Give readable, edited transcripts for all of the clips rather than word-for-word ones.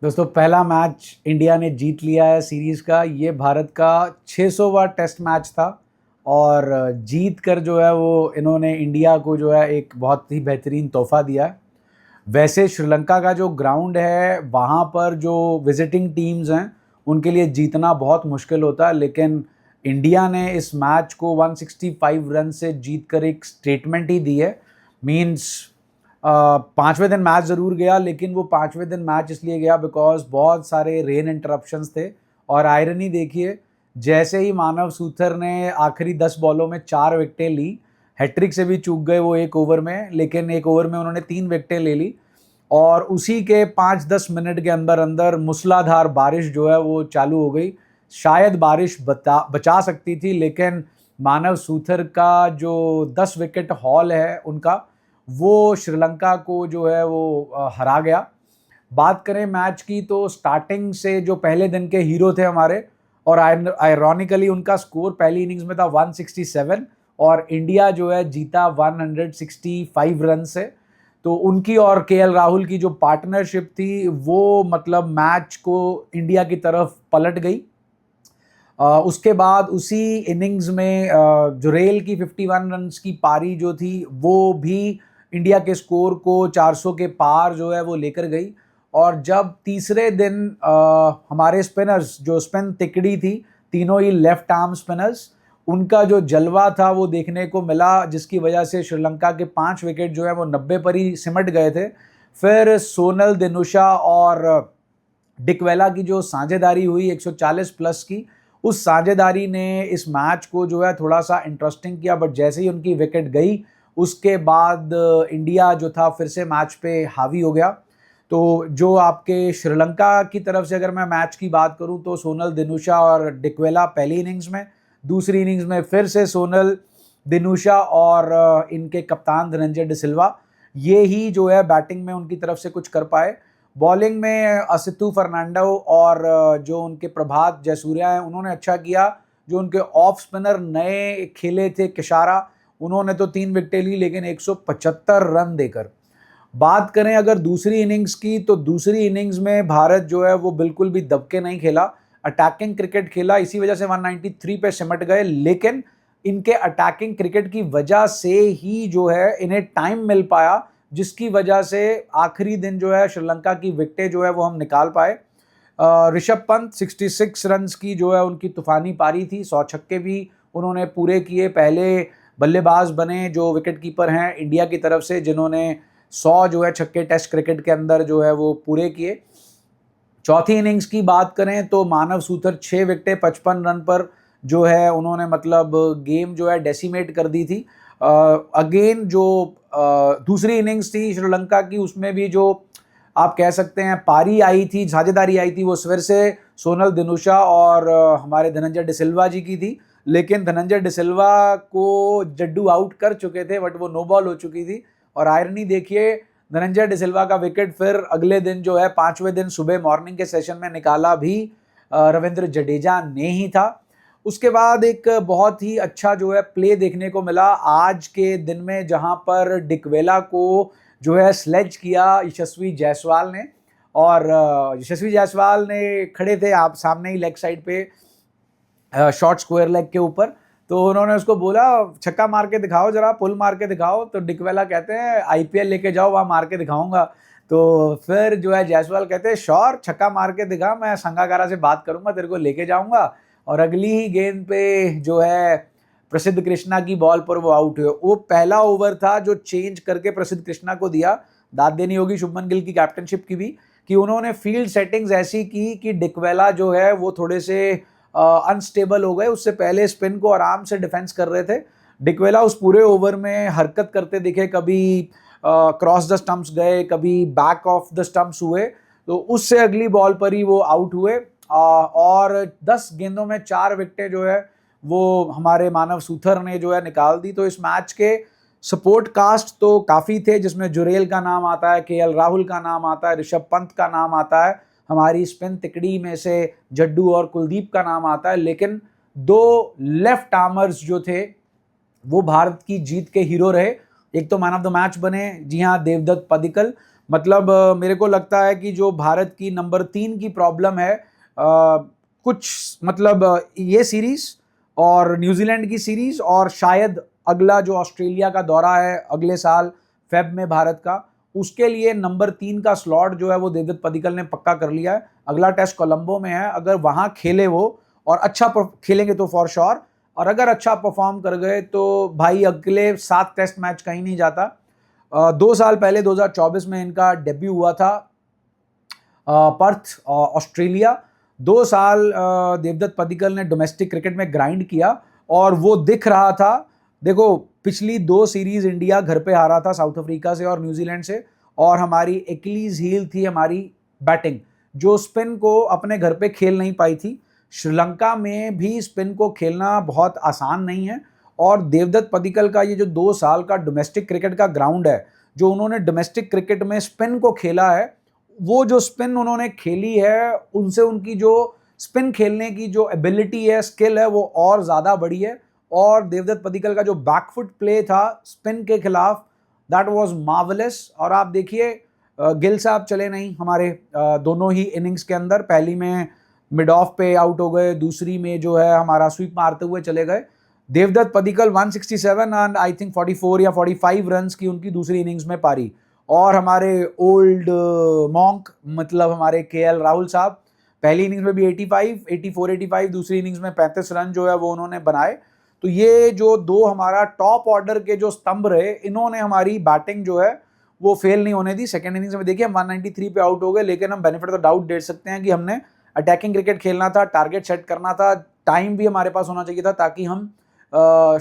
दोस्तों पहला match India ने जीत लिया है सीरीज़ का। ये भारत का 600वां टेस्ट मैच था और जीत कर जो है वो इन्होंने इंडिया को जो है एक बहुत ही बेहतरीन तोहफ़ा दिया है। वैसे श्रीलंका का जो ग्राउंड है वहाँ पर जो विजिटिंग टीम्स हैं उनके लिए जीतना बहुत मुश्किल होता है, लेकिन इंडिया ने इस मैच को 165 रन से जीत कर एक स्टेटमेंट ही दी है। मीन्स पाँचवें दिन मैच ज़रूर गया, लेकिन वो पाँचवें दिन मैच इसलिए गया बिकॉज बहुत सारे रेन इंटरप्शंस थे। और आयरनी देखिए, जैसे ही मानव सूथर ने आखिरी 10 बॉलों में 4 विकेटें ली, हैट्रिक से भी चूक गए वो एक ओवर में, लेकिन एक ओवर में उन्होंने 3 विकेटें ले ली और उसी के 5-10 मिनट के अंदर अंदर मूसलाधार बारिश जो है वो चालू हो गई। शायद बारिश बचा सकती थी, लेकिन मानव सूथर का जो 10 विकेट हॉल है उनका, वो श्रीलंका को जो है वो हरा गया। बात करें मैच की तो स्टार्टिंग से जो पहले दिन के हीरो थे हमारे, और आयरॉनिकली उनका स्कोर पहली इनिंग्स में था 167 और इंडिया जो है जीता 165 रन से। तो उनकी और केएल राहुल की जो पार्टनरशिप थी वो मतलब मैच को इंडिया की तरफ पलट गई। उसके बाद उसी इनिंग्स में जुरेल की 51 रन्स की पारी जो थी वो भी इंडिया के स्कोर को 400 के पार जो है वो लेकर गई। और जब तीसरे दिन हमारे स्पिनर्स जो स्पिन तिकड़ी थी, तीनों ही लेफ्ट आर्म स्पिनर्स, उनका जो जलवा था वो देखने को मिला, जिसकी वजह से श्रीलंका के 5 विकेट जो है वो 90 पर ही सिमट गए थे। फिर सोनल दिनुशा और डिकवेला की जो साझेदारी हुई 140 प्लस की, उस साझेदारी ने इस मैच को जो है थोड़ा सा इंटरेस्टिंग किया। बट जैसे ही उनकी विकेट गई उसके बाद इंडिया जो था फिर से मैच पे हावी हो गया। तो जो आपके श्रीलंका की तरफ से अगर मैं मैच की बात करूं तो सोनल दिनुशा और डिकवेला पहली इनिंग्स में, दूसरी इनिंग्स में फिर से सोनल दिनुशा और इनके कप्तान धनंजय डिसिल्वा, ये ही जो है बैटिंग में उनकी तरफ से कुछ कर पाए। बॉलिंग में असितु फर्नांडो और जो उनके प्रभात जयसूर्या हैं उन्होंने अच्छा किया। जो उनके ऑफ स्पिनर नए खेले थे किशारा, उन्होंने तो 3 विकेटें ली लेकिन 175 रन देकर। बात करें अगर दूसरी इनिंग्स की, तो दूसरी इनिंग्स में भारत जो है वो बिल्कुल भी दबके नहीं खेला, अटैकिंग क्रिकेट खेला। इसी वजह से 193 पे सिमट गए, लेकिन इनके अटैकिंग क्रिकेट की वजह से ही जो है इन्हें टाइम मिल पाया, जिसकी वजह से आखिरी दिन जो है श्रीलंका की विकेटें जो है वो हम निकाल पाए। ऋषभ पंत 66 रन्स की जो है उनकी तूफानी पारी थी, 100 छक्के भी उन्होंने पूरे किए। पहले बल्लेबाज बने जो विकेट कीपर हैं इंडिया की तरफ से, जिन्होंने 100 जो है छक्के टेस्ट क्रिकेट के अंदर जो है वो पूरे किए। चौथी इनिंग्स की बात करें तो मानव सूथर 6 विकेटें 55 रन पर जो है उन्होंने मतलब गेम जो है डेसिमेट कर दी थी। अगेन जो दूसरी इनिंग्स थी श्रीलंका की, उसमें भी जो आप कह सकते हैं पारी आई थी, साझेदारी आई थी, वो फिर से सोनल दिनुशा और हमारे धनंजय डिसिल्वा जी की थी। लेकिन धनंजय डिसिल्वा को जड्डू आउट कर चुके थे, बट वो नो बॉल हो चुकी थी। और आयरनी देखिए, धनंजय डिसिल्वा का विकेट फिर अगले दिन जो है 5वें दिन सुबह मॉर्निंग के सेशन में निकाला भी रविंद्र जडेजा ने ही था। उसके बाद एक बहुत ही अच्छा जो है प्ले देखने को मिला आज के दिन में, जहां पर डिकवेला को जो है स्लेज किया यशस्वी जायसवाल ने। और यशस्वी जायसवाल ने खड़े थे आप सामने ही लेग साइड पे शॉर्ट स्क्वायर लेग के ऊपर, तो उन्होंने उसको बोला छक्का मार के दिखाओ, जरा पुल मार के दिखाओ। तो डिकवेला कहते हैं आईपीएल लेके जाओ, वहाँ मार के दिखाऊंगा। तो फिर जो है जायसवाल कहते हैं श्योर, छक्का मार के दिखा, मैं संगाकारा से बात करूंगा, तेरे को लेके जाऊंगा। और अगली ही गेंद पे जो है प्रसिद्ध कृष्णा की बॉल पर वो आउट हुए। वो पहला ओवर था जो चेंज करके प्रसिद्ध कृष्णा को दिया। दाद देनी होगी शुभमन गिल की कैप्टनशिप की भी, कि उन्होंने फील्ड सेटिंग्स ऐसी की कि डिकवेला जो है वो थोड़े से अनस्टेबल हो गए। उससे पहले स्पिन को आराम से डिफेंस कर रहे थे। डिकवेला उस पूरे ओवर में हरकत करते दिखे, कभी क्रॉस द स्टंप्स गए, कभी बैक ऑफ द स्टंप्स हुए। तो उससे अगली बॉल पर ही वो आउट हुए और 10 गेंदों में 4 विकेटें जो है वो हमारे मानव सूथर ने जो है निकाल दी। तो इस मैच के सपोर्ट कास्ट तो काफ़ी थे, जिसमें जुरेल का नाम आता है, केएल राहुल का नाम आता है, ऋषभ पंत का नाम आता है, हमारी स्पिन तिकड़ी में से जड्डू और कुलदीप का नाम आता है। लेकिन 2 लेफ्ट आर्मर्स जो थे वो भारत की जीत के हीरो रहे। एक तो मैन ऑफ द मैच बने, जी हाँ, देवदत्त पडिक्कल। मतलब मेरे को लगता है कि जो भारत की नंबर 3 की प्रॉब्लम है, कुछ मतलब ये सीरीज और न्यूजीलैंड की सीरीज और शायद अगला जो ऑस्ट्रेलिया का दौरा है अगले साल फेब में भारत का, उसके लिए नंबर 3 का स्लॉट जो है वो देवदत्त पडिक्कल ने पक्का कर लिया है। अगला टेस्ट कोलंबो में है, अगर वहां खेले वो और अच्छा खेलेंगे तो फॉर श्योर, और अगर अच्छा परफॉर्म कर गए तो भाई अगले 7 टेस्ट मैच कहीं नहीं जाता। 2 साल पहले 2024 में इनका डेब्यू हुआ था पर्थ ऑस्ट्रेलिया। 2 साल देवदत्त पडिक्कल ने डोमेस्टिक क्रिकेट में ग्राइंड किया और वो दिख रहा था। देखो पिछली 2 सीरीज इंडिया घर पे हारा था साउथ अफ्रीका से और न्यूजीलैंड से, और हमारी एक्लीज हील थी हमारी बैटिंग, जो स्पिन को अपने घर पे खेल नहीं पाई थी। श्रीलंका में भी स्पिन को खेलना बहुत आसान नहीं है, और देवदत्त पडिक्कल का ये जो 2 साल का डोमेस्टिक क्रिकेट का ग्राउंड है, जो उन्होंने डोमेस्टिक क्रिकेट में स्पिन को खेला है, वो जो स्पिन उन्होंने खेली है उनसे उनकी जो स्पिन खेलने की जो एबिलिटी है, स्किल है, वो और ज़्यादा बढ़ी है। और देवदत्त पडिक्कल का जो बैकफुट प्ले था स्पिन के खिलाफ, दैट वाज मार्वेलस। और आप देखिए गिल साहब चले नहीं हमारे दोनों ही इनिंग्स के अंदर, पहली में मिड ऑफ पे आउट हो गए, दूसरी में जो है हमारा स्वीप मारते हुए चले गए। Devdutt Padikkal 167 and I think 44 या 45 रन्स की उनकी दूसरी इनिंग्स में पारी। और हमारे ओल्ड मॉन्क मतलब हमारे केएल राहुल साहब पहली इनिंग्स में भी 84 दूसरी इनिंग्स में 35 रन जो है वो उन्होंने बनाए। तो ये जो 2 हमारा टॉप ऑर्डर के जो स्तंभ रहे, इन्होंने हमारी बैटिंग जो है वो फेल नहीं होने दी। सेकंड इनिंग्स में देखिए हम 193 पे आउट हो गए, लेकिन हम बेनिफिट ऑफ डाउट दे सकते हैं कि हमने अटैकिंग क्रिकेट खेलना था, टारगेट सेट करना था, टाइम भी हमारे पास होना चाहिए था ताकि हम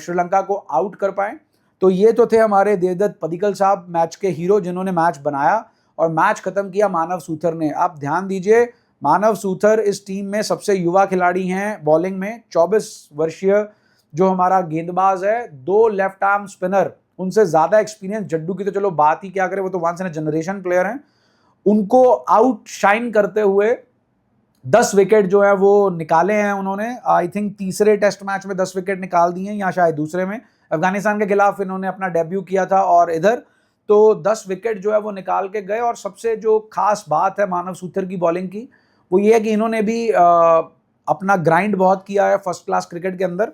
श्रीलंका को आउट कर पाए। तो ये तो थे हमारे देवदत्त पडिक्कल साहब, मैच के हीरो, जिन्होंने मैच बनाया और मैच खत्म किया मानव सूथर ने। आप ध्यान दीजिए, मानव सूथर इस टीम में सबसे युवा खिलाड़ी हैं बॉलिंग में, 24 वर्षीय जो हमारा गेंदबाज है, 2 लेफ्ट आर्म स्पिनर, उनसे ज्यादा एक्सपीरियंस जड्डू की तो चलो बात ही क्या करें, वो तो once in a generation player हैं, उनको आउट शाइन करते हुए 10 विकेट जो है वो निकाले हैं उन्होंने। आई थिंक तीसरे टेस्ट मैच में 10 विकेट निकाल दिए हैं, या शायद दूसरे में अफगानिस्तान के खिलाफ इन्होंने अपना डेब्यू किया था, और इधर तो 10 विकेट जो है वो निकाल के गए। और सबसे जो खास बात है मानव सूथर की बॉलिंग की, वो ये है कि इन्होंने भी अपना ग्राइंड बहुत किया है फर्स्ट क्लास क्रिकेट के अंदर।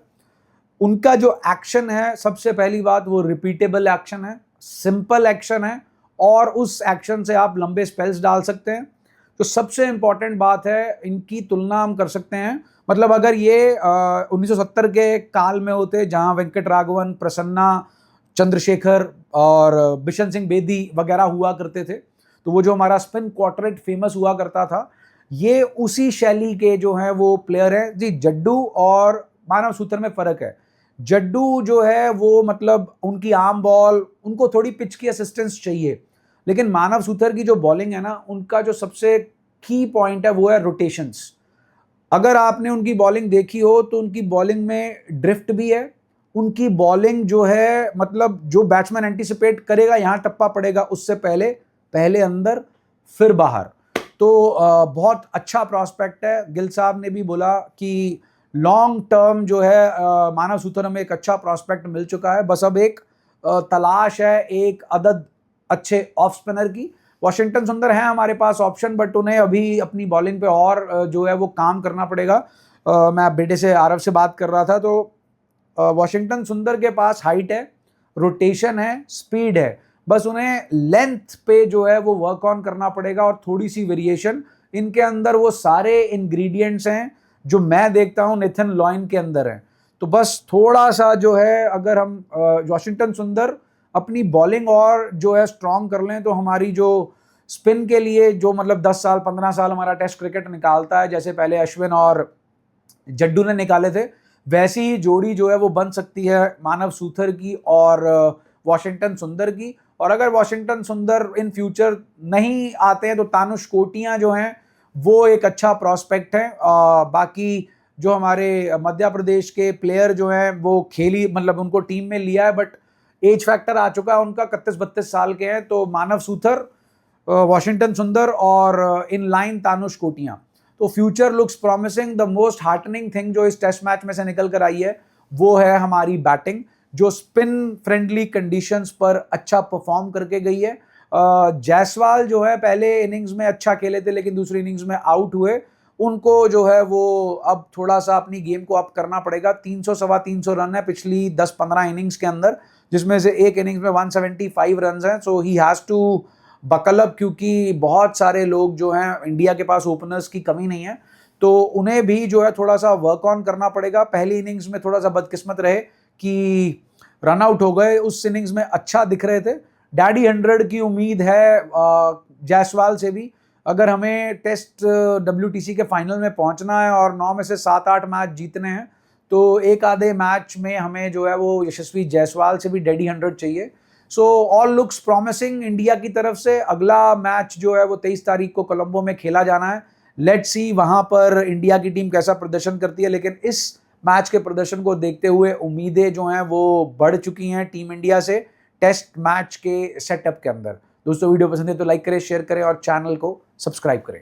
उनका जो एक्शन है, सबसे पहली बात, वो रिपीटेबल एक्शन है, सिंपल एक्शन है, और उस एक्शन से आप लंबे स्पेल्स डाल सकते हैं। तो सबसे इंपॉर्टेंट बात है, इनकी तुलना हम कर सकते हैं, मतलब अगर ये 1970 के काल में होते जहां वेंकट राघवन, प्रसन्ना, चंद्रशेखर और बिशन सिंह बेदी वगैरह हुआ करते थे, तो वो जो हमारा स्पिन क्वार्टेट फेमस हुआ करता था, ये उसी शैली के जो हैं वो प्लेयर हैं जी। जड्डू और मानव सूत्र में फर्क है। जड्डू जो है वो मतलब उनकी आर्म बॉल, उनको थोड़ी पिच की असिस्टेंस चाहिए, लेकिन मानव सूथर की जो बॉलिंग है ना, उनका जो सबसे की पॉइंट है वो है रोटेशंस। अगर आपने उनकी बॉलिंग देखी हो तो उनकी बॉलिंग में ड्रिफ्ट भी है, उनकी बॉलिंग जो है मतलब जो बैट्समैन एंटिसिपेट करेगा यहां टप्पा पड़ेगा, उससे पहले पहले अंदर फिर बाहर। तो बहुत अच्छा प्रॉस्पेक्ट है। गिल साहब ने भी बोला कि लॉन्ग टर्म जो है मानव सूत्र में एक अच्छा प्रॉस्पेक्ट मिल चुका है, बस अब एक तलाश है एक अदद अच्छे ऑफ स्पिनर की। वॉशिंगटन सुंदर है हमारे पास ऑप्शन, बट उन्हें अभी अपनी बॉलिंग पे और जो है वो काम करना पड़ेगा। मैं बेटे से आरव से बात कर रहा था, तो वॉशिंगटन सुंदर के पास हाइट है, रोटेशन है, स्पीड है, बस उन्हें लेंथ पे जो है वो वर्क ऑन करना पड़ेगा और थोड़ी सी वेरिएशन। इनके अंदर वो सारे इंग्रेडिएंट्स हैं जो मैं देखता हूं नेथन लॉयन के अंदर है। तो बस थोड़ा सा जो है, अगर हम वॉशिंगटन सुंदर अपनी बॉलिंग और जो है स्ट्रॉन्ग कर लें, तो हमारी जो स्पिन के लिए जो मतलब 10 साल 15 साल हमारा टेस्ट क्रिकेट निकालता है, जैसे पहले अश्विन और जड्डू ने निकाले थे, वैसी ही जोड़ी जो है वो बन सकती है मानव सूथर की और वॉशिंगटन सुंदर की। और अगर वॉशिंगटन सुंदर इन फ्यूचर नहीं आते हैं तो तानुष कोटियां जो हैं वो एक अच्छा प्रॉस्पेक्ट है। बाकी जो हमारे मध्य प्रदेश के प्लेयर जो हैं वो खेली, मतलब उनको टीम में लिया है, बट एज फैक्टर आ चुका है उनका, 31-32 साल के हैं। तो मानव सूथर, वॉशिंगटन सुंदर और इन लाइन तानुष कोटियां, तो future looks promising. The most heartening thing जो इस टेस्ट मैच में से निकल कर आई है वो है हमारी बैटिंग, जो स्पिन फ्रेंडली कंडीशंस पर अच्छा परफॉर्म करके गई है। जायसवाल जो है पहले इनिंग्स में अच्छा खेले थे लेकिन दूसरी इनिंग्स में आउट हुए, उनको जो है वो अब थोड़ा सा अपनी गेम को अप करना पड़ेगा। 300 सवा 300 रन है पिछली 10-15 इनिंग्स के अंदर, जिसमें से एक इनिंग्स में 175 रन हैं। So he has to buckle up, क्योंकि बहुत सारे लोग जो हैं, इंडिया के पास ओपनर्स की कमी नहीं है, तो उन्हें भी जो है थोड़ा सा वर्क ऑन करना पड़ेगा। पहली इनिंग्स में थोड़ा सा बदकिस्मत रहे कि रन आउट हो गए, उस इनिंग्स में अच्छा दिख रहे थे। डैडी 100 की उम्मीद है जायसवाल से भी। अगर हमें टेस्ट WTC के फाइनल में पहुंचना है और 9 में से 7-8 मैच जीतने हैं, तो एक आधे मैच में हमें जो है वो यशस्वी जायसवाल से भी डैडी 100 चाहिए। So all looks promising India की तरफ से। अगला मैच जो है वो 23 तारीख को कोलंबो में खेला जाना है। लेट्स सी वहां पर इंडिया की टीम कैसा प्रदर्शन करती है, लेकिन इस मैच के प्रदर्शन को देखते हुए उम्मीदें जो हैं वो बढ़ चुकी हैं टीम इंडिया से टेस्ट मैच के सेटअप के अंदर। दोस्तों वीडियो पसंद है तो लाइक करें, शेयर करें और चैनल को सब्सक्राइब करें।